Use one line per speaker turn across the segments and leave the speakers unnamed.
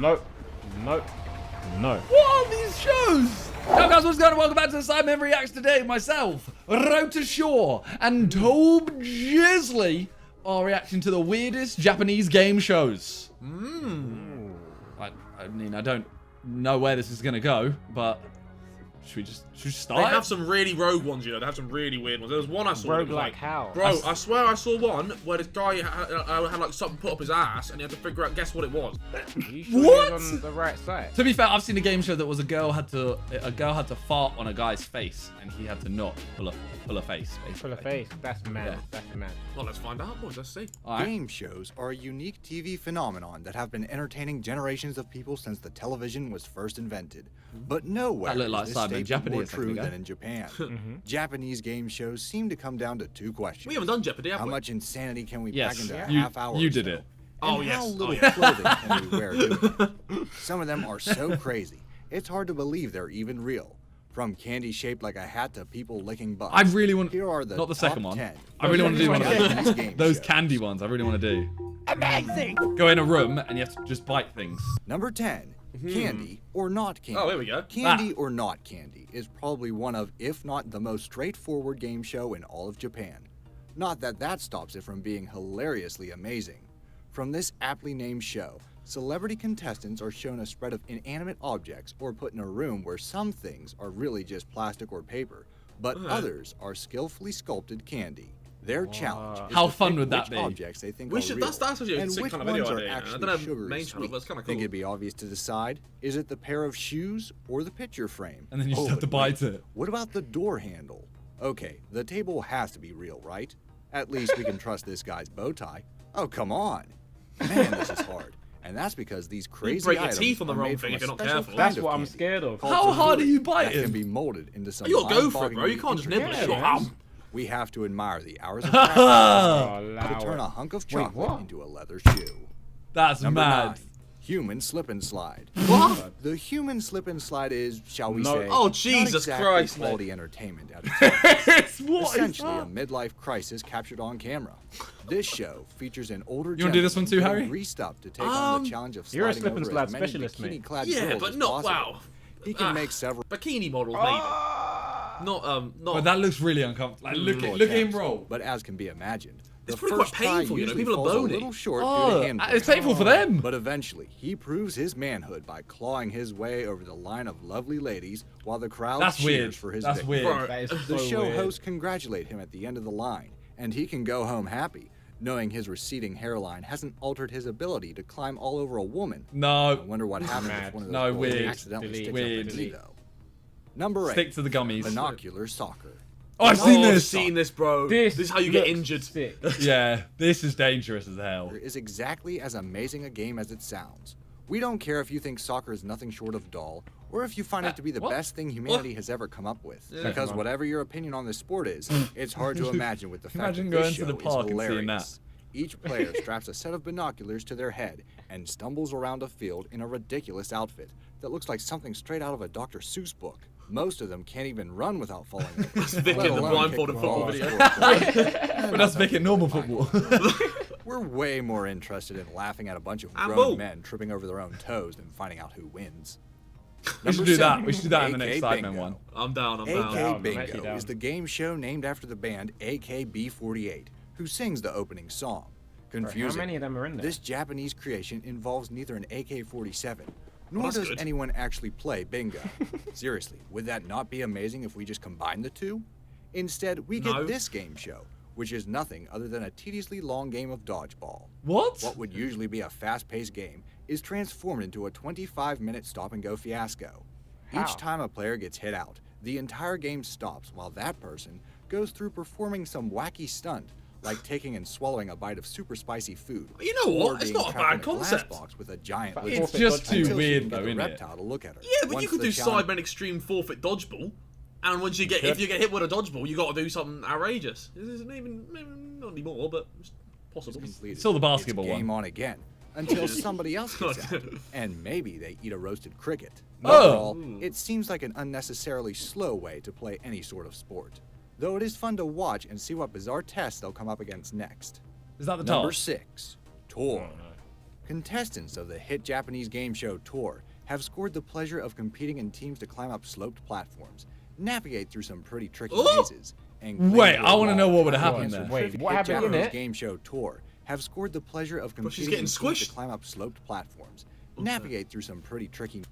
Nope. Nope. No.
What are these shows? Yo guys, what's going on? Welcome back to the Simon Reacts today. Myself, Rota Shaw, and Tobe Jisley are reacting to the weirdest Japanese game shows. I mean, I don't know where this is gonna go, but should we start?
They have some really rogue ones, you know. They have some really weird ones. There was one I saw.
Rogue
that was
like how?
Bro, I swear I saw one where this guy had like something put up his ass, and he had to figure out, guess what it was.
Are you sure
What?
you're on the right side?
To be fair, I've seen a game show that was a girl had to fart on a guy's face, and he had to not pull a face. Basically.
Full of face. That's mad.
Yeah.
That's mad.
Well, let's find out, boys. Let's see.
All right.
Game shows are a unique TV phenomenon that have been entertaining generations of people since the television was first invented. But nowhere
That looked like
is this
Simon
statement
Jeopardy
more
a second
true
ago.
than in Japan. Japanese game shows seem to come down to two questions.
We haven't done Jeopardy, have
How
we?
much insanity can we
Yes,
pack into a
you-
half hour?
you
or
did
so?
it.
Oh,
And
yes.
how
Oh,
little
yeah.
clothing can we wear doing it? Some of them are so crazy, it's hard to believe they're even real. From candy shaped like a hat to people licking butts.
I really want.
Here are the
not the second
top
one.
10
I really want to do one of
Japanese
those.
game
Those
shows.
candy ones. I really want to do. Amazing. Go in a room and you have to just bite things.
Number 10, candy or not candy.
Oh, there we go.
Candy or not candy is probably one of, if not the most straightforward game show in all of Japan. Not that that stops it from being hilariously amazing. From this aptly named show, celebrity contestants are shown a spread of inanimate objects or put in a room where some things are really just plastic or paper, but others are skillfully sculpted candy. Their challenge is
How
to
fun
pick
would that
which
be?
objects they think
We
are
should-
real,
that's actually a
and
sick
which
kind of video
ones are
idea. I
actually
don't know,
sugary
main channel,
sweet.
but it's kinda
Think
cool.
it'd be obvious to decide? Is it the pair of shoes or the picture frame?
And then you just
Oh,
have to
but
bite
wait,
it.
What about the door handle? Okay, the table has to be real, right? At least we can trust this guy's bow tie. Oh, come on. Man, this is hard. And that's because these crazy
break your
items
teeth on the
are
wrong
made
thing
from
if
a
you're not
special
careful.
kind
That's
of
what I'm
candy
scared of.
called
How hard are you
that can
biting?
be molded into some
You gotta go for it, bro.
mind-bogglingly
You can't just nibble
intricate
it.
Yeah,
shapes.
man.
We have to admire the hours of practice
Oh,
to turn a
allow it.
hunk of
Wait,
chocolate
what?
into a leather shoe.
That's
Number
mad.
9, human slip and slide.
What?
The human slip and slide is, shall we
No.
say,
Oh,
not
Jesus
exactly
Christ, mate.
quality entertainment at its best.
It's what is
Essentially a
that?
midlife crisis captured on camera. This show features an older
You wanna do this one too,
gentleman
Harry?
greased up to take on the challenge of sliding
You're a slip and
over
slide
as many
specialist, mate.
bikini-clad
Yeah,
girls
but
as
not
possible.
wow.
He can make several
Bikini models, maybe. Not
But that looks really uncomfortable. Like, look at him
attempts,
roll.
But as can be imagined, the
It's pretty quite
first try
painful, you know,
usually
people are
falls a
boning.
little short due
Oh,
to hand
it's
play.
painful for them.
But eventually, he proves his manhood by clawing his way over the line of lovely ladies while the crowd
That's
cheers
weird.
for his
That's
victory.
weird.
Bro,
That is
The
so
show
weird.
hosts congratulate him at the end of the line, and he can go home happy, knowing his receding hairline hasn't altered his ability to climb all over a woman. I
No.
wonder what happens
Mad.
if one of those
No,
girls
weird.
accidentally
Delete.
sticks
Weird.
up a knee, though. Number 8.
Stick to the gummies.
Binocular soccer.
Oh, I've seen
I've
this.
seen this, bro. This is how you get
looks
injured.
sick.
Yeah, this is dangerous as hell.
Is exactly as amazing a game as it sounds. We don't care if you think soccer is nothing short of dull, or if you find it to be the
What?
best thing humanity has ever come up with. Because
Come on.
whatever your opinion on this sport is, it's hard to imagine with the fact
Imagine
that this
going to
show
the
is
park and seeing
hilarious. Each player straps a set of binoculars to their head and stumbles around a field in a ridiculous outfit that looks like something straight out of a Dr. Seuss book. Most of them can't even run without falling over.
Vic
let
in the
alone kick
blindfolded
the
football
ball
video.
But let's make it normal football.
We're way more interested in laughing at a bunch of
And
grown
boom.
men tripping over their own toes than finding out who wins.
We should do that. We should do that in the next
AK
Sidemen
Bingo.
one.
I'm down, I'm
AK
down.
I'm actually
Bingo
down.
is the game show named after the band AKB48, who sings the opening song. Confusing.
How many of them are in there?
This Japanese creation involves neither an AK-47, nor
that's
does
good.
anyone actually play bingo. Seriously, would that not be amazing if we just combined the two? Instead, we get
No.
this game show, which is nothing other than a tediously long game of dodgeball.
What?
What would usually be a fast-paced game is transformed into a 25-minute stop-and-go fiasco.
How?
Each time a player gets hit out, the entire game stops while that person goes through performing some wacky stunt, like taking and swallowing a bite of super spicy food.
You know what?
or
It's
being
not a
trapped
bad
in glass
concept.
box with a giant
But
lizard
It's
Forfeit
just
dodgeball.
too
until she
weird
can
though,
get the
isn't it?
reptile to look at her.
Yeah, but
Once
you could
the
do
challenge-
Sidemen Extreme Forfeit Dodgeball. And once you get, if you get hit with a dodgeball, you got to do something outrageous. This is maybe not anymore, but it's possible.
completed,
Still the basketball
it's game
one.
on again until somebody else gets out, and maybe they eat a roasted cricket.
Oh.
Overall, it seems like an unnecessarily slow way to play any sort of sport. Though it is fun to watch and see what bizarre tests they'll come up against next.
Is that the
Number
top?
6, Tor. Contestants of the hit Japanese game show Tour have scored the pleasure of competing in teams to climb up sloped platforms, navigate through some pretty tricky mazes, and claim
Wait,
their
I want to know
wall.
what would have happened there.
Wait, what
Hit
happened in
Japanese
it?
game show Tour have scored the pleasure of
she's
competing
getting
in teams
squished.
to climb up sloped platforms, navigate through some pretty tricky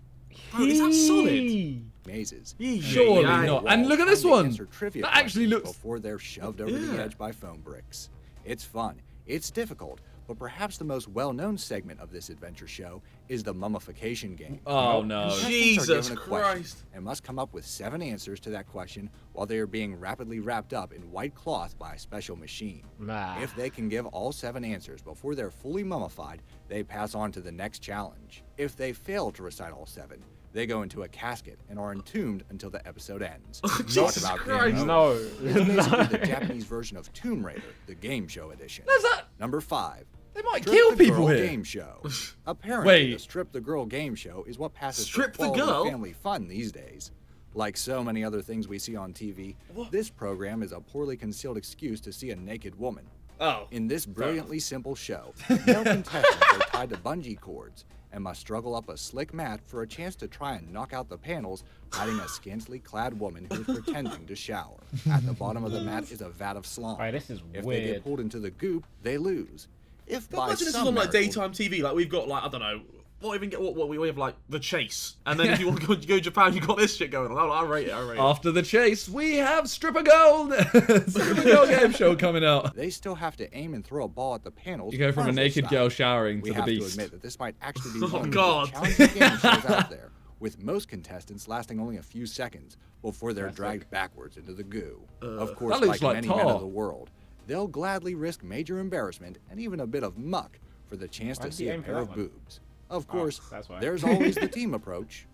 Bro, is that solid?
mazes.
Surely
Yeah,
not.
Wall,
And look at this
trying to
one.
answer trivia
That actually
questions
looks.
before they're shoved over the
Yeah.
edge by foam bricks. It's fun. It's difficult. But perhaps the most well-known segment of this adventure show is the mummification game.
Oh no.
Contestants are
Jesus
given a question
Christ.
and must come up with 7 answers to that question while they are being rapidly wrapped up in white cloth by a special machine.
Nah.
If they can give all 7 answers before they're fully mummified, they pass on to the next challenge. If they fail to recite all 7, they go into a casket and are entombed until the episode ends.
Jesus
Talk about
Christ.
game
No.
over. It's basically the Japanese version of Tomb Raider, the game show edition.
That's that.
Number 5.
They might
Strip
kill
the
people
Girl
here.
Game show. Apparently,
Wait.
the Strip the Girl game show is what passes
Strip
for
the
quality
girl?
family fun these days. Like so many other things we see on TV, this program is a poorly concealed excuse to see a naked woman.
Oh.
In this brilliantly simple show, male contestants are tied to bungee cords and must struggle up a slick mat for a chance to try and knock out the panels, hiding a scantily clad woman who is pretending to shower. At the bottom of the mat is a vat of slime.
Alright, this is
If they get
weird.
pulled into the goop, they lose. If by
Imagine this is
some
on like
miracle-
daytime TV. Like we've got like I don't know. What we have like The Chase, and then if you want to go to Japan, you got this shit going on. I rate it. I rate it.
After the chase, we have Stripper Gold. Stripper Gold game show coming out.
They still have to aim and throw a ball at the panels.
You go from a naked
style.
girl showering
We
to the
have to
beast.
admit that this might actually be
Oh,
one of the
God.
most challenging game shows out there, with most contestants lasting only a few seconds before they're dragged backwards into the goo. Of course,
That looks
like
like
many men
tar.
of the world, they'll gladly risk major embarrassment and even a bit of muck for the chance
Why
to
did
see
you
a
aim for
pair
that
of
one?
boobs. Of course,
that's why.
there's always the team approach.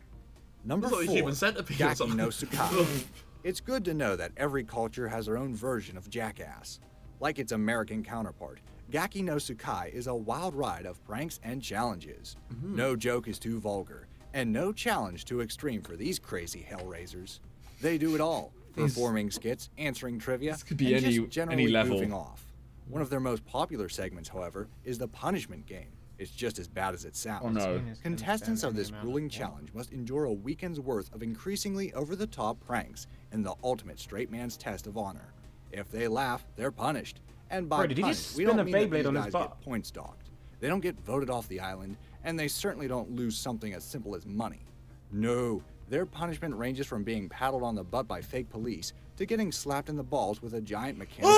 Number
I thought it was
4,
human centipede or
Gaki
something.
no Sukai. It's good to know that every culture has their own version of Jackass. Like its American counterpart, Gaki no Sukai is a wild ride of pranks and challenges. No joke is too vulgar, and no challenge too extreme for these crazy hellraisers. They do it all, performing skits, answering trivia,
This could be
and
any-
just generally
any level.
goofing off. One of their most popular segments, however, is the punishment game. It's just as bad as it sounds.
Oh no.
Contestants of this grueling challenge must endure a weekend's worth of increasingly over-the-top pranks in the ultimate straight man's test of honor. If they laugh, they're punished. And by
Bro, did he
punished,
just
we
spin
don't
a
mean that
Beyblade
these
on his
guys
butt?
get points docked. They don't get voted off the island, and they certainly don't lose something as simple as money. No, their punishment ranges from being paddled on the butt by fake police to getting slapped in the balls with a giant mechanical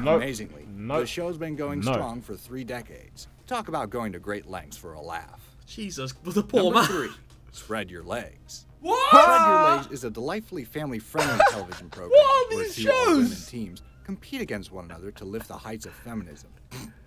Nope.
Amazingly,
Nope.
the show's been going
No.
strong for 3 decades. Talk about going to great lengths for a laugh.
Jesus, the poor
Number
man.
3, Spread Your Legs.
What?
Spread Your Legs is a delightfully family-friendly television program
What are
where
these
2 all-women
shows?
teams compete against one another to lift the heights of feminism.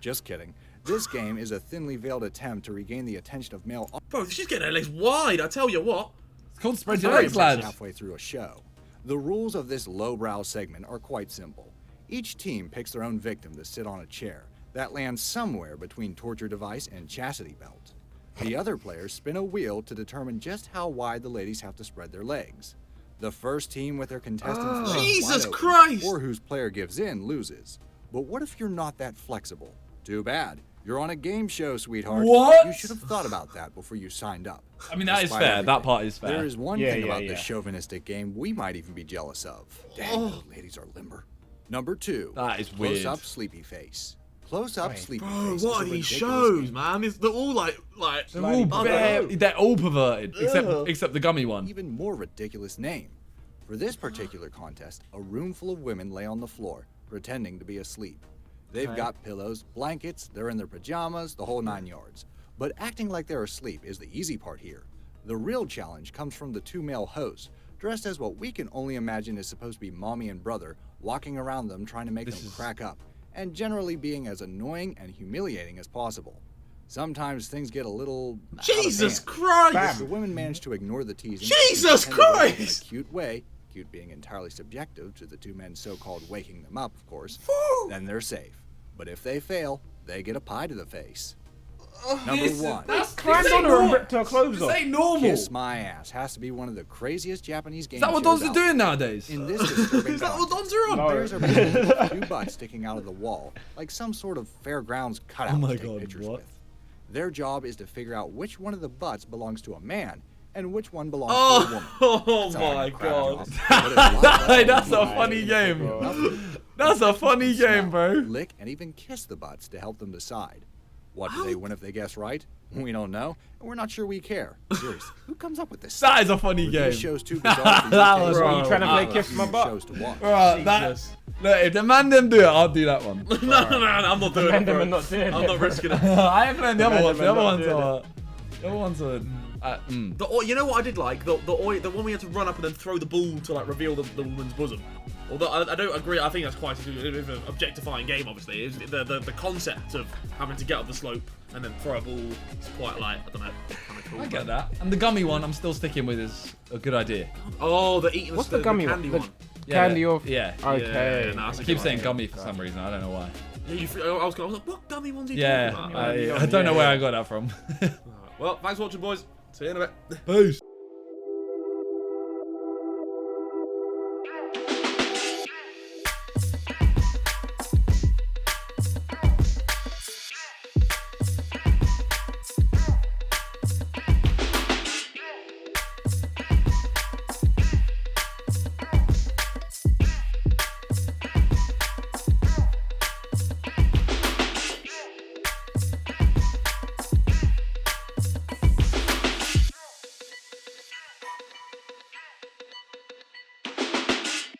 Just kidding. This game is a thinly veiled attempt to regain the attention of male
Bro, she's getting her legs wide. I tell you what.
It's called Spread Your
audiences
Legs, lads.
halfway through a show. The rules of this lowbrow segment are quite simple. Each team picks their own victim to sit on a chair that lands somewhere between torture device and chastity belt. The other players spin a wheel to determine just how wide the ladies have to spread their legs. The first team with their contestants legs
Jesus
wide open,
Christ!
or whose player gives in loses. But what if you're not that flexible? Too bad. You're on a game show, sweetheart.
What?
You should have thought about that before you signed up.
I mean, that is
Despite
fair. That
everything,
part is fair.
There is one
Yeah,
thing
yeah,
about
yeah.
this chauvinistic game we might even be jealous of. Dang, those ladies are limber. Number 2.
That is weird.
Close-up sleepy face. Close-up sleepy
Bro,
face.
what
is
are
a
these
ridiculous
shows,
game.
man? They're all like.
They're all, they're all perverted, except the gummy one.
Even more ridiculous name. For this particular contest, a room full of women lay on the floor, pretending to be asleep. They've got pillows, blankets, they're in their pajamas, the whole 9 yards. But acting like they're asleep is the easy part here. The real challenge comes from the 2 male hosts, dressed as what we can only imagine is supposed to be mommy and brother, walking around them trying to make them crack up, and generally being as annoying and humiliating as possible. Sometimes things get a little out of
Jesus
hand.
Christ!
The women manage to ignore the teasing.
Jesus
and pretend to wake in
Christ!
a cute way, cute being entirely subjective to the 2 men so-called waking them up, of course, then they're safe. But if they fail, they get a pie to the face. Number 1.
Climbed on her and ripped her clothes
This
off.
ain't normal.
Kiss My Ass has to be one of the craziest Japanese game
Is that what
shows
Dons are
out
doing nowadays?
In this disturbing
Is that what
contest,
Dons are on?
No.
players are presented with 2 butts sticking out of the wall, like some sort of fairgrounds cutout
Oh my
to take
God,
pictures
what?
with. Their job is to figure out which one of the butts belongs to a man and which one belongs to a woman.
Oh
Sounds
my
like a crap
god.
job, but it's a lot better
That's
than
a
being
funny
able
game.
to figure out
That's a funny
smell,
game, bro.
Lick and even kiss the butts to help them decide. What do they win if they guess right? We don't know, and we're not sure we care. Seriously, who comes up with this?
That is a funny
Were
game.
these shows too bizarre for
That
your
was
taste?
Bro, you trying to play
Or
Kiss
few
My Butt?
shows to watch.
Right, that,
Jesus.
look, if the man them do it, I'll do that one.
No, I'm not doing it, bro.
I'm not doing
I'm
it,
not
bro.
risking it.
I ain't playing the other ones. The other
not
ones
doing
are. The other ones are.
You know what I did like? The one we had to run up and then throw the ball to like reveal the woman's bosom. Although I don't agree, I think that's quite an objectifying game. Obviously, the concept of having to get up the slope and then throw a ball is quite like I don't know, kind of cool.
I get that. And the gummy one, I'm still sticking with is a good idea.
Oh, the eating
What's the gummy
candy
one?
one.
Candy off.
Yeah.
Okay.
Yeah, no, that's a
I keep
good
saying
idea.
gummy for some reason. I don't know why.
Yeah, I was like, what gummy ones are you
Yeah,
talking about?
I don't know
Yeah,
where
yeah.
I got that from.
Well, thanks for watching, boys. See you in a bit.
Peace.